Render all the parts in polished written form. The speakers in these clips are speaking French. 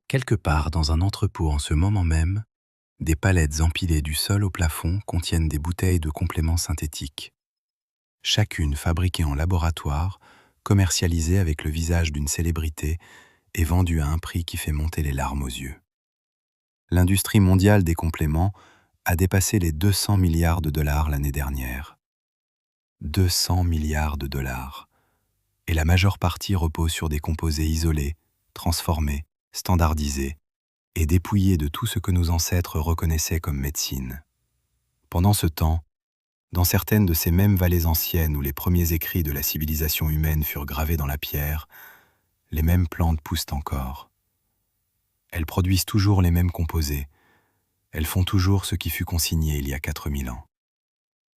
Quelque part dans un entrepôt en ce moment même, des palettes empilées du sol au plafond contiennent des bouteilles de compléments synthétiques. Chacune fabriquée en laboratoire, commercialisée avec le visage d'une célébrité et vendue à un prix qui fait monter les larmes aux yeux. L'industrie mondiale des compléments a dépassé les 200 milliards de dollars l'année dernière. 200 milliards de dollars. Et la majeure partie repose sur des composés isolés, transformés, standardisés et dépouillés de tout ce que nos ancêtres reconnaissaient comme médecine. Pendant ce temps, dans certaines de ces mêmes vallées anciennes où les premiers écrits de la civilisation humaine furent gravés dans la pierre, les mêmes plantes poussent encore. Elles produisent toujours les mêmes composés. Elles font toujours ce qui fut consigné il y a 4000 ans.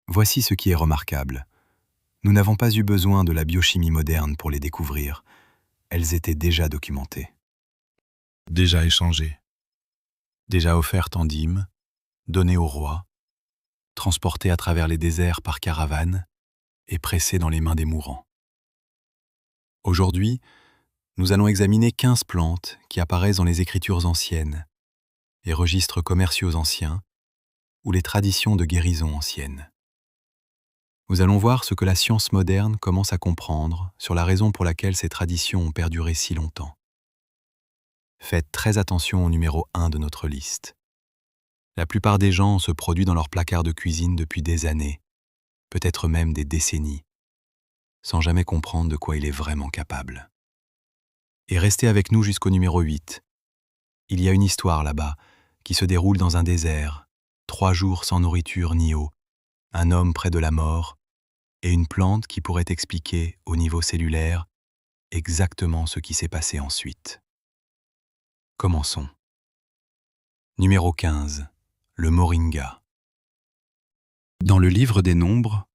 Voici ce qui est remarquable. Nous n'avons pas eu besoin de la biochimie moderne pour les découvrir. Elles étaient déjà documentées. Déjà échangées, Déjà offertes en dîmes, données aux rois, transportées à travers les déserts par caravane et pressées dans les mains des mourants. Aujourd'hui, nous allons examiner 15 plantes qui apparaissent dans les écritures anciennes, les registres commerciaux anciens ou les traditions de guérison anciennes. Nous allons voir ce que la science moderne commence à comprendre sur la raison pour laquelle ces traditions ont perduré si longtemps. Faites très attention au numéro 1 de notre liste. La plupart des gens ont ce produit dans leur placard de cuisine depuis des années, peut-être même des décennies, sans jamais comprendre de quoi il est vraiment capable. Et restez avec nous jusqu'au numéro 8. Il y a une histoire là-bas qui se déroule dans un désert, 3 jours sans nourriture ni eau, un homme près de la mort et une plante qui pourrait expliquer, au niveau cellulaire, exactement ce qui s'est passé ensuite. Commençons. Numéro 15. Le moringa. Dans le livre des Nombres,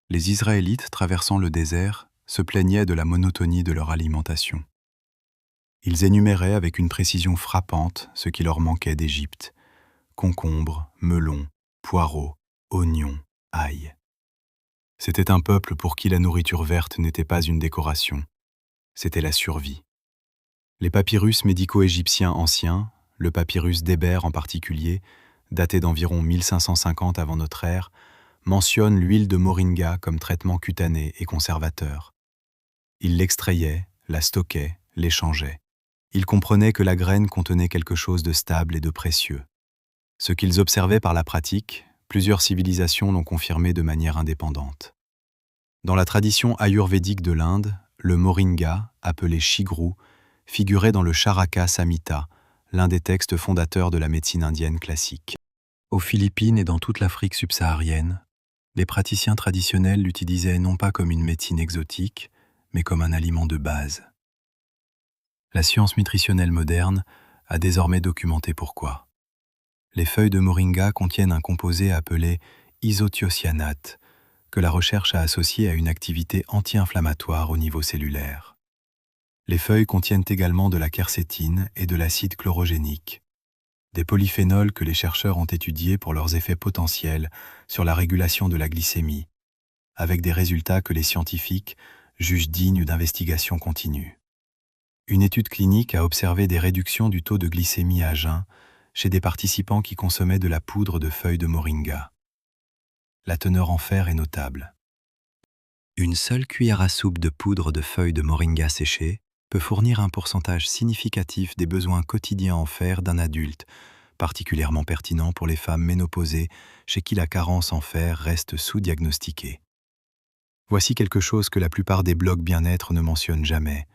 les Israélites traversant le désert se plaignaient de la monotonie de leur alimentation. Ils énuméraient avec une précision frappante ce qui leur manquait d'Égypte: concombres, melons, poireaux, oignons, ail. C'était un peuple pour qui la nourriture verte n'était pas une décoration, c'était la survie. Les papyrus médicaux égyptiens anciens, le papyrus d'Hébert en particulier, daté d'environ 1550 avant notre ère, mentionne l'huile de moringa comme traitement cutané et conservateur. Ils l'extrayaient, la stockaient, l'échangeaient. Ils comprenaient que la graine contenait quelque chose de stable et de précieux. Ce qu'ils observaient par la pratique, plusieurs civilisations l'ont confirmé de manière indépendante. Dans la tradition ayurvédique de l'Inde, le moringa, appelé shigru, figurait dans le Charaka Samhita, l'un des textes fondateurs de la médecine indienne classique. Aux Philippines et dans toute l'Afrique subsaharienne, les praticiens traditionnels l'utilisaient non pas comme une médecine exotique, mais comme un aliment de base. La science nutritionnelle moderne a désormais documenté pourquoi. Les feuilles de moringa contiennent un composé appelé isothiocyanate, que la recherche a associé à une activité anti-inflammatoire au niveau cellulaire. Les feuilles contiennent également de la quercétine et de l'acide chlorogénique, des polyphénols que les chercheurs ont étudiés pour leurs effets potentiels sur la régulation de la glycémie, avec des résultats que les scientifiques jugent dignes d'investigation continue. Une étude clinique a observé des réductions du taux de glycémie à jeun chez des participants qui consommaient de la poudre de feuilles de moringa. La teneur en fer est notable. Une seule cuillère à soupe de poudre de feuilles de moringa séchées peut fournir un pourcentage significatif des besoins quotidiens en fer d'un adulte, particulièrement pertinent pour les femmes ménopausées chez qui la carence en fer reste sous-diagnostiquée. Voici quelque chose que la plupart des blogs bien-être ne mentionnent jamais.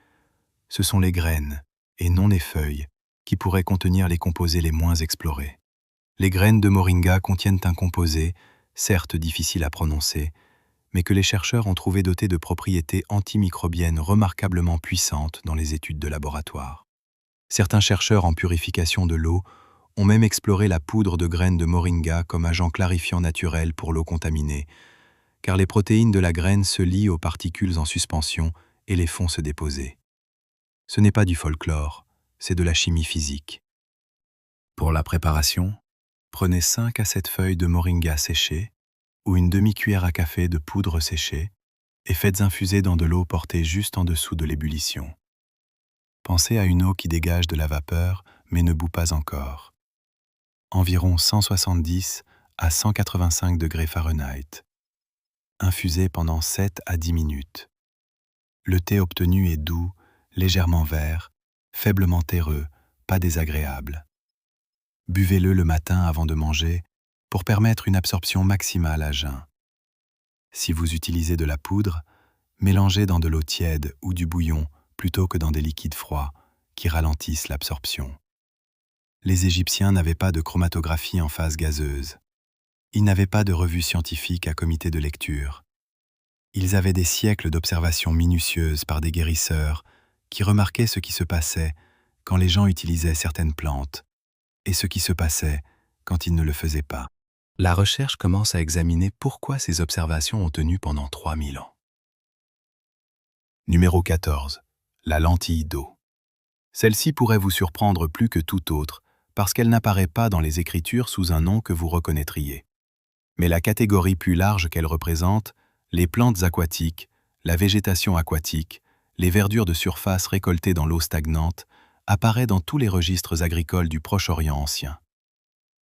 Ce sont les graines, et non les feuilles, qui pourraient contenir les composés les moins explorés. Les graines de moringa contiennent un composé, certes difficile à prononcer, mais que les chercheurs ont trouvé doté de propriétés antimicrobiennes remarquablement puissantes dans les études de laboratoire. Certains chercheurs en purification de l'eau ont même exploré la poudre de graines de moringa comme agent clarifiant naturel pour l'eau contaminée, car les protéines de la graine se lient aux particules en suspension et les font se déposer. Ce n'est pas du folklore, c'est de la chimie physique. Pour la préparation, prenez 5 à 7 feuilles de moringa séchées ou une demi-cuillère à café de poudre séchée et faites infuser dans de l'eau portée juste en dessous de l'ébullition. Pensez à une eau qui dégage de la vapeur mais ne bout pas encore. Environ 170 à 185 degrés Fahrenheit. Infusé pendant 7 à 10 minutes. Le thé obtenu est doux, légèrement vert, faiblement terreux, pas désagréable. Buvez-le le matin avant de manger pour permettre une absorption maximale à jeun. Si vous utilisez de la poudre, mélangez dans de l'eau tiède ou du bouillon plutôt que dans des liquides froids qui ralentissent l'absorption. Les Égyptiens n'avaient pas de chromatographie en phase gazeuse. Ils n'avaient pas de revue scientifique à comité de lecture. Ils avaient des siècles d'observations minutieuses par des guérisseurs qui remarquaient ce qui se passait quand les gens utilisaient certaines plantes et ce qui se passait quand ils ne le faisaient pas. La recherche commence à examiner pourquoi ces observations ont tenu pendant 3000 ans. Numéro 14. La lentille d'eau. Celle-ci pourrait vous surprendre plus que toute autre parce qu'elle n'apparaît pas dans les Écritures sous un nom que vous reconnaîtriez. Mais la catégorie plus large qu'elle représente, les plantes aquatiques, la végétation aquatique, les verdures de surface récoltées dans l'eau stagnante, apparaît dans tous les registres agricoles du Proche-Orient ancien.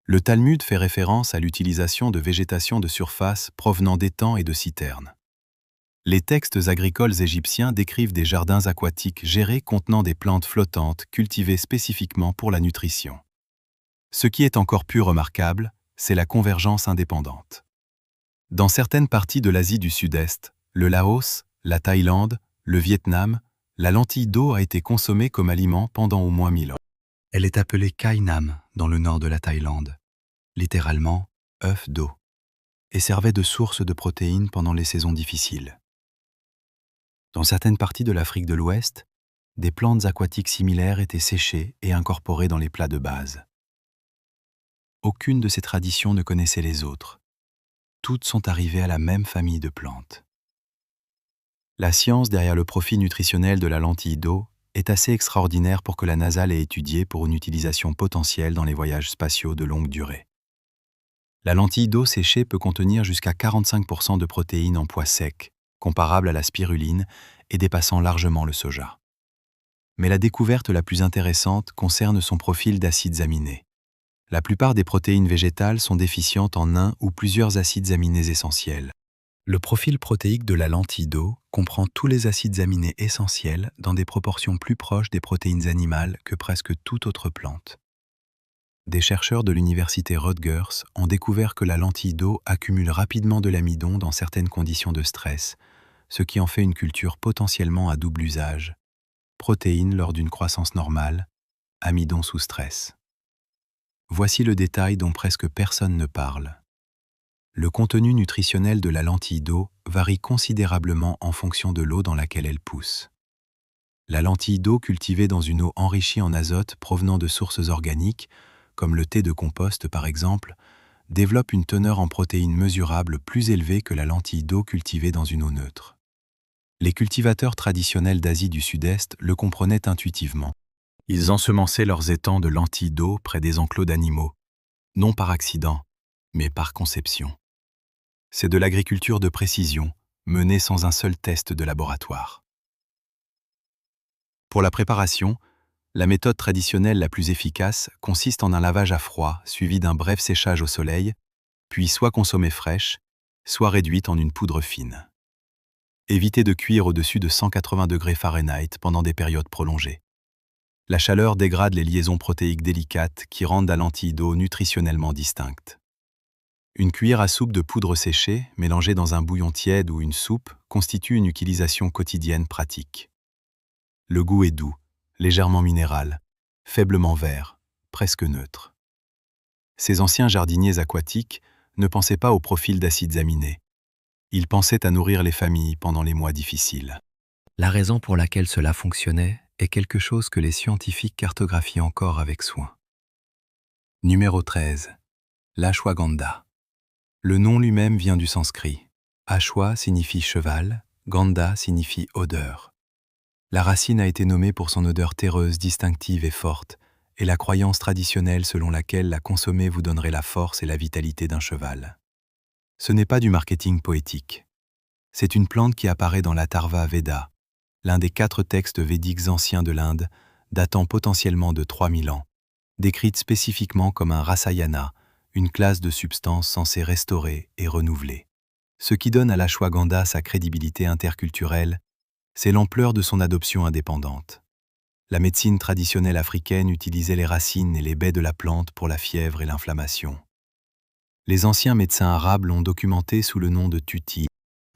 Le Talmud fait référence à l'utilisation de végétation de surface provenant d'étangs et de citernes. Les textes agricoles égyptiens décrivent des jardins aquatiques gérés contenant des plantes flottantes cultivées spécifiquement pour la nutrition. Ce qui est encore plus remarquable, c'est la convergence indépendante. Dans certaines parties de l'Asie du Sud-Est, le Laos, la Thaïlande, le Vietnam, la lentille d'eau a été consommée comme aliment pendant au moins 1000 ans. Elle est appelée Kai Nam dans le nord de la Thaïlande, littéralement « œuf d'eau », et servait de source de protéines pendant les saisons difficiles. Dans certaines parties de l'Afrique de l'Ouest, des plantes aquatiques similaires étaient séchées et incorporées dans les plats de base. Aucune de ces traditions ne connaissait les autres. Toutes sont arrivées à la même famille de plantes. La science derrière le profil nutritionnel de la lentille d'eau est assez extraordinaire pour que la NASA l'ait étudiée pour une utilisation potentielle dans les voyages spatiaux de longue durée. La lentille d'eau séchée peut contenir jusqu'à 45% de protéines en poids sec, comparable à la spiruline et dépassant largement le soja. Mais la découverte la plus intéressante concerne son profil d'acides aminés. La plupart des protéines végétales sont déficientes en un ou plusieurs acides aminés essentiels. Le profil protéique de la lentille d'eau comprend tous les acides aminés essentiels dans des proportions plus proches des protéines animales que presque toute autre plante. Des chercheurs de l'université Rutgers ont découvert que la lentille d'eau accumule rapidement de l'amidon dans certaines conditions de stress, ce qui en fait une culture potentiellement à double usage. Protéines lors d'une croissance normale, amidon sous stress. Voici le détail dont presque personne ne parle. Le contenu nutritionnel de la lentille d'eau varie considérablement en fonction de l'eau dans laquelle elle pousse. La lentille d'eau cultivée dans une eau enrichie en azote provenant de sources organiques, comme le thé de compost par exemple, développe une teneur en protéines mesurables plus élevée que la lentille d'eau cultivée dans une eau neutre. Les cultivateurs traditionnels d'Asie du Sud-Est le comprenaient intuitivement. Ils ensemençaient leurs étangs de lentilles d'eau près des enclos d'animaux, non par accident, mais par conception. C'est de l'agriculture de précision, menée sans un seul test de laboratoire. Pour la préparation, la méthode traditionnelle la plus efficace consiste en un lavage à froid suivi d'un bref séchage au soleil, puis soit consommée fraîche, soit réduite en une poudre fine. Évitez de cuire au-dessus de 180 degrés Fahrenheit pendant des périodes prolongées. La chaleur dégrade les liaisons protéiques délicates qui rendent la lentille d'eau nutritionnellement distincte. Une cuillère à soupe de poudre séchée, mélangée dans un bouillon tiède ou une soupe, constitue une utilisation quotidienne pratique. Le goût est doux, légèrement minéral, faiblement vert, presque neutre. Ces anciens jardiniers aquatiques ne pensaient pas au profil d'acides aminés. Ils pensaient à nourrir les familles pendant les mois difficiles. La raison pour laquelle cela fonctionnait est quelque chose que les scientifiques cartographient encore avec soin. Numéro 13. L'ashwagandha. Le nom lui-même vient du sanskrit. Ashwa signifie cheval, gandha signifie odeur. La racine a été nommée pour son odeur terreuse, distinctive et forte, et la croyance traditionnelle selon laquelle la consommer vous donnerait la force et la vitalité d'un cheval. Ce n'est pas du marketing poétique. C'est une plante qui apparaît dans l'Atharva Veda, l'un des 4 textes védiques anciens de l'Inde, datant potentiellement de 3000 ans, décrite spécifiquement comme un rasayana, une classe de substances censée restaurer et renouveler. Ce qui donne à l'ashwagandha sa crédibilité interculturelle, c'est l'ampleur de son adoption indépendante. La médecine traditionnelle africaine utilisait les racines et les baies de la plante pour la fièvre et l'inflammation. Les anciens médecins arabes l'ont documenté sous le nom de tuti.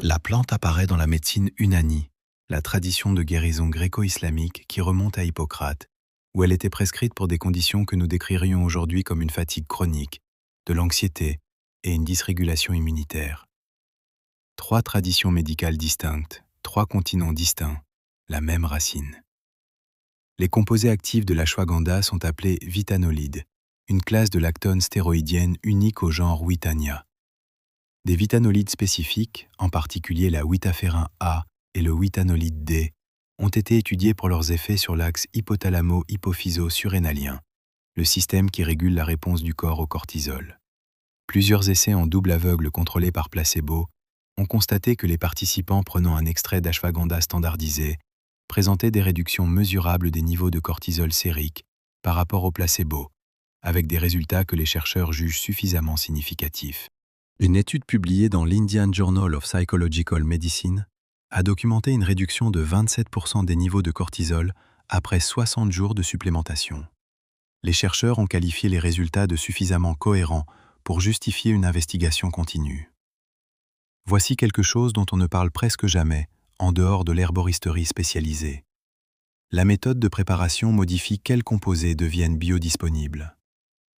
La plante apparaît dans la médecine unani, la tradition de guérison gréco-islamique qui remonte à Hippocrate, où elle était prescrite pour des conditions que nous décririons aujourd'hui comme une fatigue chronique, de l'anxiété et une dysrégulation immunitaire. 3 traditions médicales distinctes, 3 continents distincts, la même racine. Les composés actifs de l'ashwagandha sont appelés vitanolides, une classe de lactones stéroïdiennes unique au genre Witania. Des vitanolides spécifiques, en particulier la witaférin A et le witanolide D, ont été étudiés pour leurs effets sur l'axe hypothalamo-hypophyso-surrénalien, le système qui régule la réponse du corps au cortisol. Plusieurs essais en double aveugle contrôlés par placebo ont constaté que les participants prenant un extrait d'ashwagandha standardisé présentaient des réductions mesurables des niveaux de cortisol sérique par rapport au placebo, avec des résultats que les chercheurs jugent suffisamment significatifs. Une étude publiée dans l'Indian Journal of Psychological Medicine a documenté une réduction de 27% des niveaux de cortisol après 60 jours de supplémentation. Les chercheurs ont qualifié les résultats de suffisamment cohérents pour justifier une investigation continue. Voici quelque chose dont on ne parle presque jamais, en dehors de l'herboristerie spécialisée. La méthode de préparation modifie quels composés deviennent biodisponibles.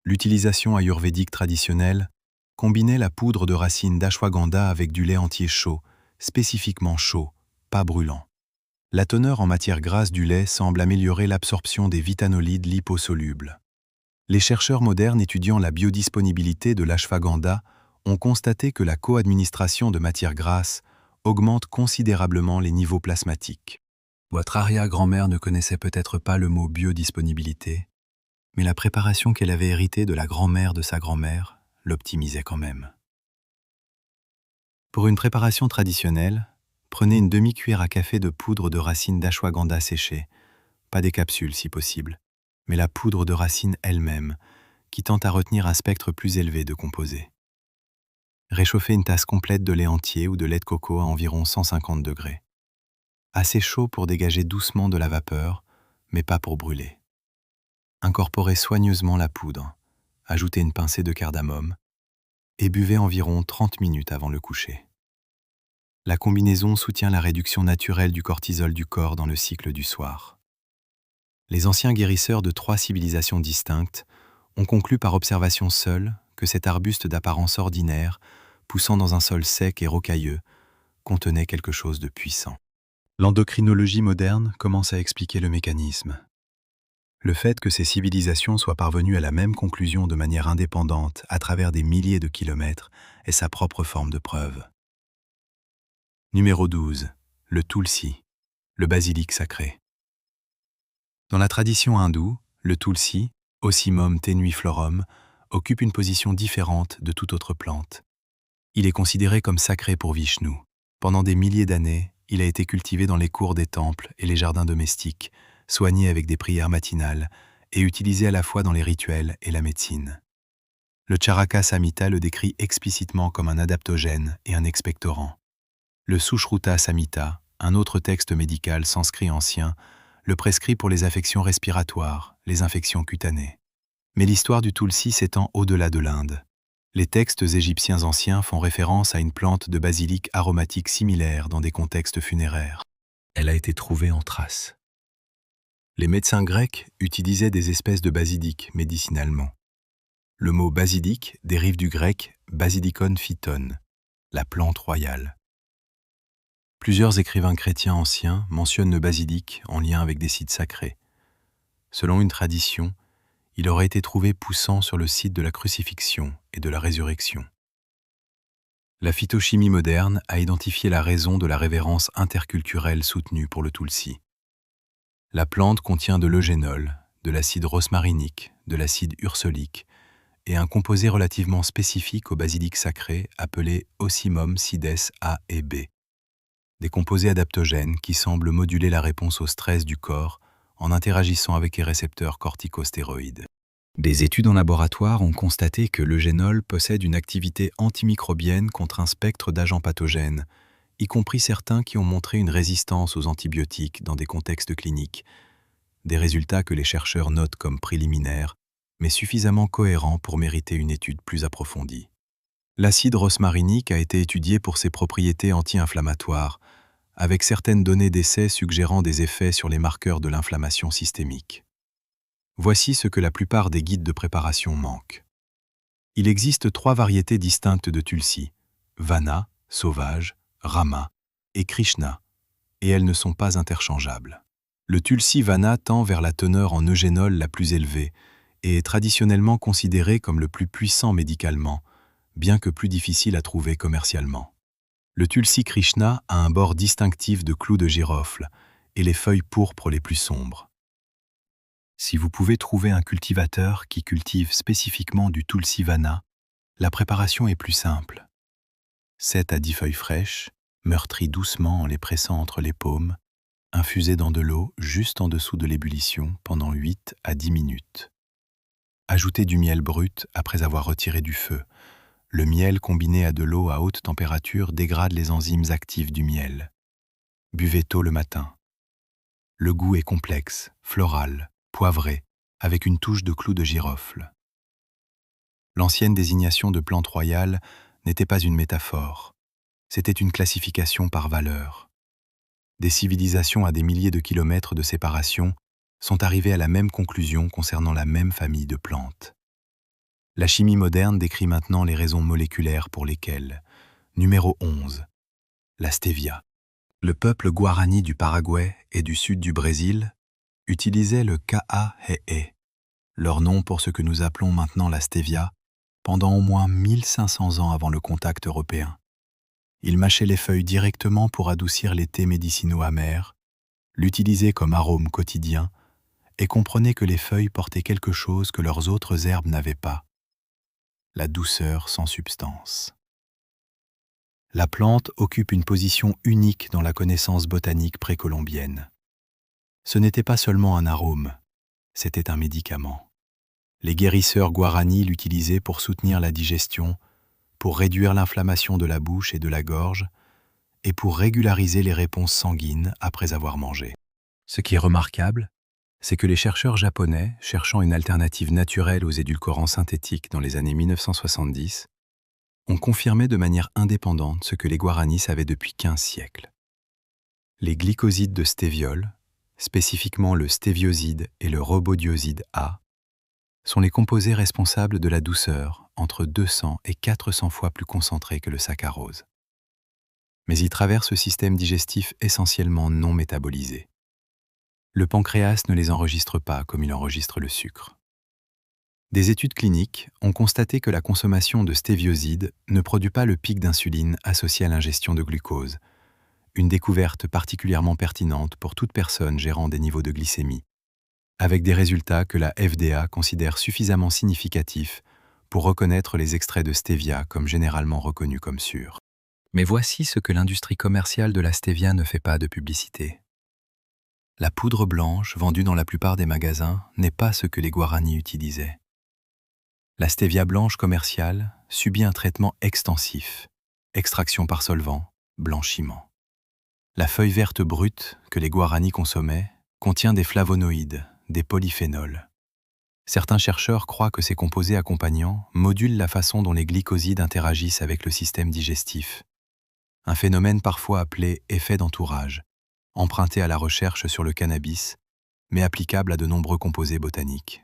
L'utilisation ayurvédique traditionnelle combinait la poudre de racines d'ashwagandha avec du lait entier chaud, spécifiquement chaud, pas brûlant. La teneur en matière grasse du lait semble améliorer l'absorption des vitanolides liposolubles. Les chercheurs modernes étudiant la biodisponibilité de l'ashwagandha ont constaté que la co-administration de matières grasses augmente considérablement les niveaux plasmatiques. Votre arrière-grand-mère ne connaissait peut-être pas le mot biodisponibilité, mais la préparation qu'elle avait héritée de la grand-mère de sa grand-mère l'optimisait quand même. Pour une préparation traditionnelle, prenez une demi-cuillère à café de poudre de racines d'ashwagandha séchée, pas des capsules si possible, mais la poudre de racine elle-même, qui tente à retenir un spectre plus élevé de composés. Réchauffez une tasse complète de lait entier ou de lait de coco à environ 150 degrés. Assez chaud pour dégager doucement de la vapeur, mais pas pour brûler. Incorporez soigneusement la poudre, ajoutez une pincée de cardamome et buvez environ 30 minutes avant le coucher. La combinaison soutient la réduction naturelle du cortisol du corps dans le cycle du soir. Les anciens guérisseurs de 3 civilisations distinctes ont conclu par observation seule que cet arbuste d'apparence ordinaire, poussant dans un sol sec et rocailleux, contenait quelque chose de puissant. L'endocrinologie moderne commence à expliquer le mécanisme. Le fait que ces civilisations soient parvenues à la même conclusion de manière indépendante à travers des milliers de kilomètres est sa propre forme de preuve. Numéro 12. Le tulsi, le basilic sacré. Dans la tradition hindoue, le tulsi, Ocimum tenuiflorum, occupe une position différente de toute autre plante. Il est considéré comme sacré pour Vishnu. Pendant des milliers d'années, il a été cultivé dans les cours des temples et les jardins domestiques, soigné avec des prières matinales et utilisé à la fois dans les rituels et la médecine. Le Charaka Samhita le décrit explicitement comme un adaptogène et un expectorant. Le Sushruta Samhita, un autre texte médical sanskrit ancien, le prescrit pour les affections respiratoires, les infections cutanées. Mais l'histoire du tulsi s'étend au-delà de l'Inde. Les textes égyptiens anciens font référence à une plante de basilic aromatique similaire dans des contextes funéraires. Elle a été trouvée en Thrace. Les médecins grecs utilisaient des espèces de basilic médicinalement. Le mot basilic dérive du grec basilikon phyton, la plante royale. Plusieurs écrivains chrétiens anciens mentionnent le basilic en lien avec des sites sacrés. Selon une tradition, il aurait été trouvé poussant sur le site de la crucifixion et de la résurrection. La phytochimie moderne a identifié la raison de la révérence interculturelle soutenue pour le tulsi. La plante contient de l'eugénol, de l'acide rosmarinique, de l'acide ursolique et un composé relativement spécifique au basilic sacré appelé Ocimum sides A et B. Des composés adaptogènes qui semblent moduler la réponse au stress du corps en interagissant avec les récepteurs corticostéroïdes. Des études en laboratoire ont constaté que l'eugénol possède une activité antimicrobienne contre un spectre d'agents pathogènes, y compris certains qui ont montré une résistance aux antibiotiques dans des contextes cliniques, des résultats que les chercheurs notent comme préliminaires, mais suffisamment cohérents pour mériter une étude plus approfondie. L'acide rosmarinique a été étudié pour ses propriétés anti-inflammatoires, avec certaines données d'essai suggérant des effets sur les marqueurs de l'inflammation systémique. Voici ce que la plupart des guides de préparation manquent. Il existe 3 variétés distinctes de tulsi, Vana, sauvage, Rama et Krishna, et elles ne sont pas interchangeables. Le tulsi Vana tend vers la teneur en eugénol la plus élevée et est traditionnellement considéré comme le plus puissant médicalement, bien que plus difficile à trouver commercialement. Le tulsi Krishna a un bord distinctif de clous de girofle et les feuilles pourpres les plus sombres. Si vous pouvez trouver un cultivateur qui cultive spécifiquement du tulsi Vana, la préparation est plus simple. 7 à 10 feuilles fraîches, meurtries doucement en les pressant entre les paumes, infusées dans de l'eau juste en dessous de l'ébullition pendant 8 à 10 minutes. Ajoutez du miel brut après avoir retiré du feu. Le miel combiné à de l'eau à haute température dégrade les enzymes actives du miel. Buvez tôt le matin. Le goût est complexe, floral, poivré, avec une touche de clous de girofle. L'ancienne désignation de plante royale n'était pas une métaphore, c'était une classification par valeur. Des civilisations à des milliers de kilomètres de séparation sont arrivées à la même conclusion concernant la même famille de plantes. La chimie moderne décrit maintenant les raisons moléculaires pour lesquelles, numéro 11, la stevia. Le peuple guarani du Paraguay et du sud du Brésil utilisait le Ka-he-e, leur nom pour ce que nous appelons maintenant la stevia, pendant au moins 1500 ans avant le contact européen. Ils mâchaient les feuilles directement pour adoucir les thés médicinaux amers, l'utilisaient comme arôme quotidien et comprenaient que les feuilles portaient quelque chose que leurs autres herbes n'avaient pas, la douceur sans substance. La plante occupe une position unique dans la connaissance botanique précolombienne. Ce n'était pas seulement un arôme, c'était un médicament. Les guérisseurs guaranis l'utilisaient pour soutenir la digestion, pour réduire l'inflammation de la bouche et de la gorge, et pour régulariser les réponses sanguines après avoir mangé. Ce qui est remarquable, c'est que les chercheurs japonais, cherchant une alternative naturelle aux édulcorants synthétiques dans les années 1970, ont confirmé de manière indépendante ce que les Guaranis savaient depuis 15 siècles. Les glycosides de stéviol, spécifiquement le stévioside et le robodioside A, sont les composés responsables de la douceur, entre 200 et 400 fois plus concentrés que le saccharose. Mais ils traversent le système digestif essentiellement non métabolisé. Le pancréas ne les enregistre pas comme il enregistre le sucre. Des études cliniques ont constaté que la consommation de stévioside ne produit pas le pic d'insuline associé à l'ingestion de glucose, une découverte particulièrement pertinente pour toute personne gérant des niveaux de glycémie, avec des résultats que la FDA considère suffisamment significatifs pour reconnaître les extraits de stevia comme généralement reconnus comme sûrs. Mais voici ce que l'industrie commerciale de la stevia ne fait pas de publicité. La poudre blanche vendue dans la plupart des magasins n'est pas ce que les Guaranis utilisaient. La stevia blanche commerciale subit un traitement extensif, extraction par solvant, blanchiment. La feuille verte brute que les Guaranis consommaient contient des flavonoïdes, des polyphénols. Certains chercheurs croient que ces composés accompagnants modulent la façon dont les glycosides interagissent avec le système digestif, un phénomène parfois appelé effet d'entourage, emprunté à la recherche sur le cannabis, mais applicable à de nombreux composés botaniques.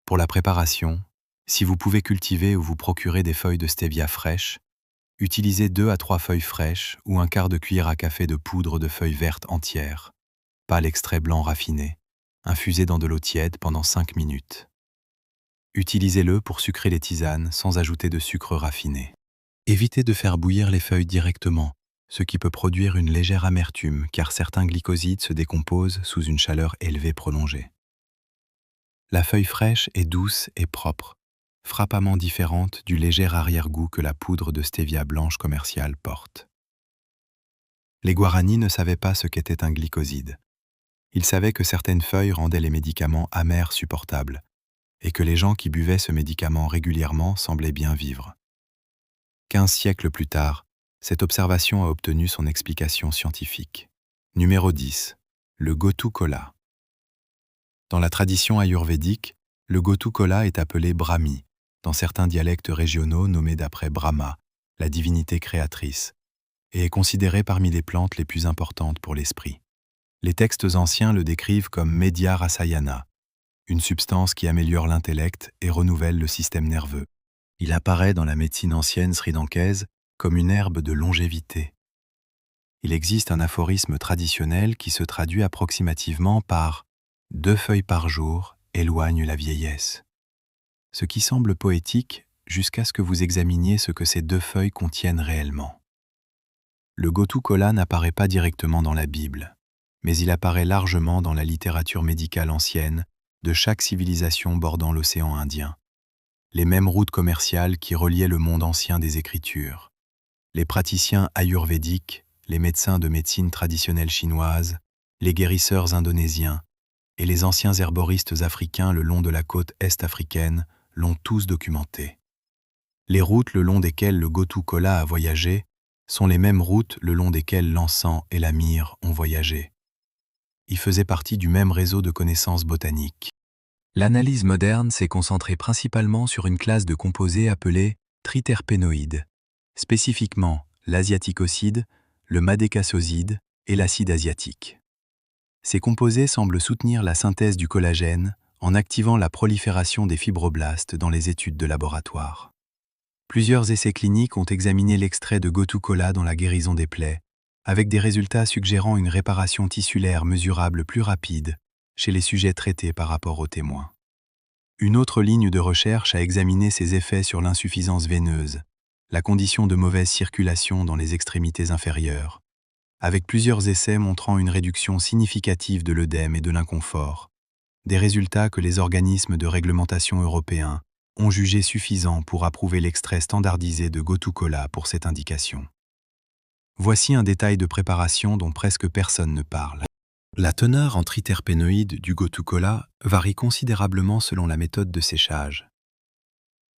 Pour la préparation, si vous pouvez cultiver ou vous procurer des feuilles de stevia fraîches, utilisez 2 à 3 feuilles fraîches ou un quart de cuillère à café de poudre de feuilles vertes entières, pas l'extrait blanc raffiné, infusé dans de l'eau tiède pendant 5 minutes. Utilisez-le pour sucrer les tisanes sans ajouter de sucre raffiné. Évitez de faire bouillir les feuilles directement, ce qui peut produire une légère amertume car certains glycosides se décomposent sous une chaleur élevée prolongée. La feuille fraîche est douce et propre, frappamment différente du léger arrière-goût que la poudre de stevia blanche commerciale porte. Les Guaranis ne savaient pas ce qu'était un glycoside. Ils savaient que certaines feuilles rendaient les médicaments amers supportables et que les gens qui buvaient ce médicament régulièrement semblaient bien vivre. 15 siècles plus tard, cette observation a obtenu son explication scientifique. Numéro 10. Le Gotu Kola. Dans la tradition ayurvédique, le Gotu Kola est appelé Brahmi, dans certains dialectes régionaux nommés d'après Brahma, la divinité créatrice, et est considéré parmi les plantes les plus importantes pour l'esprit. Les textes anciens le décrivent comme Medhya Rasayana, une substance qui améliore l'intellect et renouvelle le système nerveux. Il apparaît dans la médecine ancienne sri-lankaise comme une herbe de longévité. Il existe un aphorisme traditionnel qui se traduit approximativement par « 2 feuilles par jour éloignent la vieillesse », ce qui semble poétique jusqu'à ce que vous examiniez ce que ces 2 feuilles contiennent réellement. Le Gotu Kola n'apparaît pas directement dans la Bible, mais il apparaît largement dans la littérature médicale ancienne de chaque civilisation bordant l'océan Indien. Les mêmes routes commerciales qui reliaient le monde ancien des Écritures. Les praticiens ayurvédiques, les médecins de médecine traditionnelle chinoise, les guérisseurs indonésiens et les anciens herboristes africains le long de la côte est africaine l'ont tous documenté. Les routes le long desquelles le Gotu Kola a voyagé sont les mêmes routes le long desquelles l'encens et la myrrhe ont voyagé. Ils faisaient partie du même réseau de connaissances botaniques. L'analyse moderne s'est concentrée principalement sur une classe de composés appelés triterpénoïdes, spécifiquement l'asiaticoside, le madécassoside et l'acide asiatique. Ces composés semblent soutenir la synthèse du collagène en activant la prolifération des fibroblastes dans les études de laboratoire. Plusieurs essais cliniques ont examiné l'extrait de Gotu Kola dans la guérison des plaies, avec des résultats suggérant une réparation tissulaire mesurable plus rapide chez les sujets traités par rapport aux témoins. Une autre ligne de recherche a examiné ses effets sur l'insuffisance veineuse, la condition de mauvaise circulation dans les extrémités inférieures, avec plusieurs essais montrant une réduction significative de l'œdème et de l'inconfort, des résultats que les organismes de réglementation européens ont jugés suffisants pour approuver l'extrait standardisé de Gotu Kola pour cette indication. Voici un détail de préparation dont presque personne ne parle. La teneur en triterpénoïdes du Gotu Kola varie considérablement selon la méthode de séchage.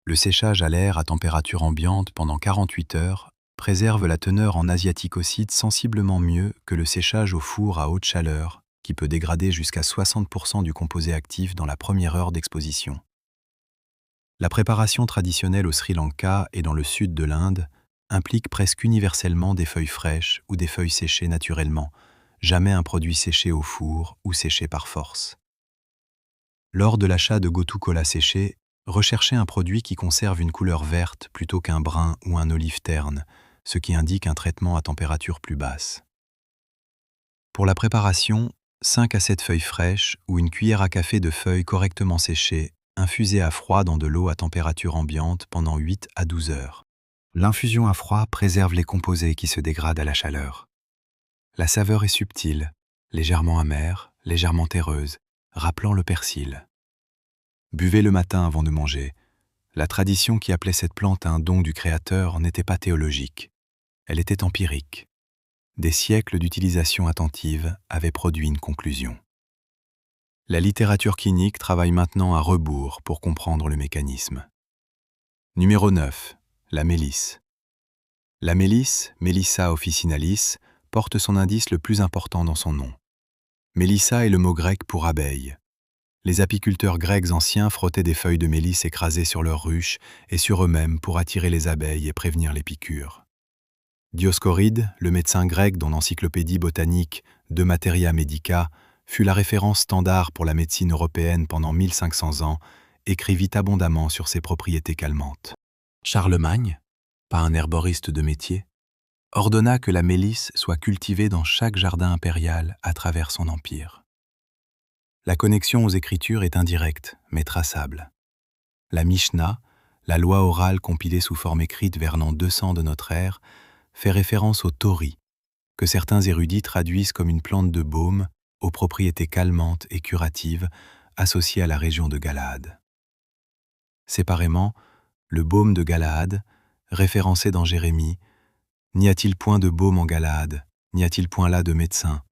Le séchage à l'air à température ambiante pendant 48 heures préserve la teneur en asiaticoside sensiblement mieux que le séchage au four à haute chaleur, qui peut dégrader jusqu'à 60% du composé actif dans la première heure d'exposition. La préparation traditionnelle au Sri Lanka et dans le sud de l'Inde implique presque universellement des feuilles fraîches ou des feuilles séchées naturellement, jamais un produit séché au four ou séché par force. Lors de l'achat de Gotu Kola séché, recherchez un produit qui conserve une couleur verte plutôt qu'un brun ou un olive terne, ce qui indique un traitement à température plus basse. Pour la préparation, 5 à 7 feuilles fraîches ou une cuillère à café de feuilles correctement séchées, infusées à froid dans de l'eau à température ambiante pendant 8 à 12 heures. L'infusion à froid préserve les composés qui se dégradent à la chaleur. La saveur est subtile, légèrement amère, légèrement terreuse, rappelant le persil. Buvez le matin avant de manger. La tradition qui appelait cette plante un don du Créateur n'était pas théologique. Elle était empirique. Des siècles d'utilisation attentive avaient produit une conclusion. La littérature clinique travaille maintenant à rebours pour comprendre le mécanisme. Numéro 9. La mélisse. La mélisse, Melissa officinalis, porte son indice le plus important dans son nom. Mélissa est le mot grec pour abeille. Les apiculteurs grecs anciens frottaient des feuilles de mélisse écrasées sur leurs ruches et sur eux-mêmes pour attirer les abeilles et prévenir les piqûres. Dioscoride, le médecin grec dont l'encyclopédie botanique De Materia Medica fut la référence standard pour la médecine européenne pendant 1500 ans, écrivit abondamment sur ses propriétés calmantes. Charlemagne, pas un herboriste de métier, ordonna que la mélisse soit cultivée dans chaque jardin impérial à travers son empire. La connexion aux Écritures est indirecte, mais traçable. La Mishnah, la loi orale compilée sous forme écrite vers l'an 200 de notre ère, fait référence au tori, que certains érudits traduisent comme une plante de baume aux propriétés calmantes et curatives associées à la région de Galaad. Séparément, le baume de Galaad, référencé dans Jérémie, n'y a-t-il point de baume en Galaad, n'y a-t-il point là de médecin,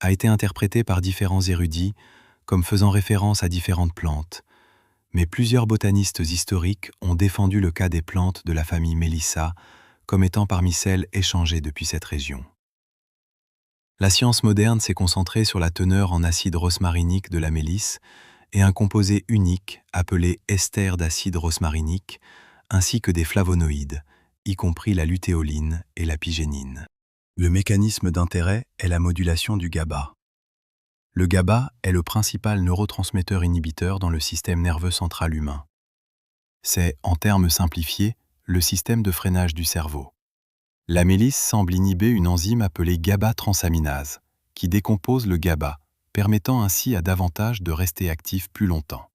a été interprété par différents érudits comme faisant référence à différentes plantes, Mais plusieurs botanistes historiques ont défendu le cas des plantes de la famille Mélissa comme étant parmi celles échangées depuis cette région. La science moderne s'est concentrée sur la teneur en acide rosmarinique de la mélisse et un composé unique appelé ester d'acide rosmarinique, ainsi que des flavonoïdes, y compris la lutéoline et la pigénine. Le mécanisme d'intérêt est la modulation du GABA. Le GABA est le principal neurotransmetteur inhibiteur dans le système nerveux central humain. C'est, en termes simplifiés, le système de freinage du cerveau. La mélisse semble inhiber une enzyme appelée GABA transaminase, qui décompose le GABA, permettant ainsi à davantage de rester actif plus longtemps.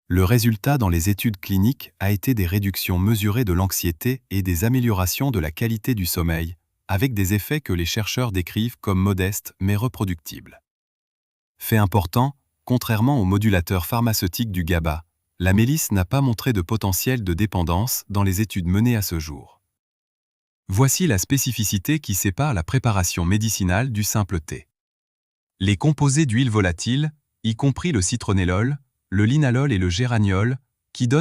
Le résultat dans les études cliniques a été des réductions mesurées de l'anxiété et des améliorations de la qualité du sommeil, avec des effets que les chercheurs décrivent comme modestes mais reproductibles. Fait important, contrairement aux modulateurs pharmaceutiques du GABA, la mélisse n'a pas montré de potentiel de dépendance dans les études menées à ce jour. Voici la spécificité qui sépare la préparation médicinale du simple thé. Les composés d'huile volatile, y compris le citronellol, le linalol et le géraniol, qui donnent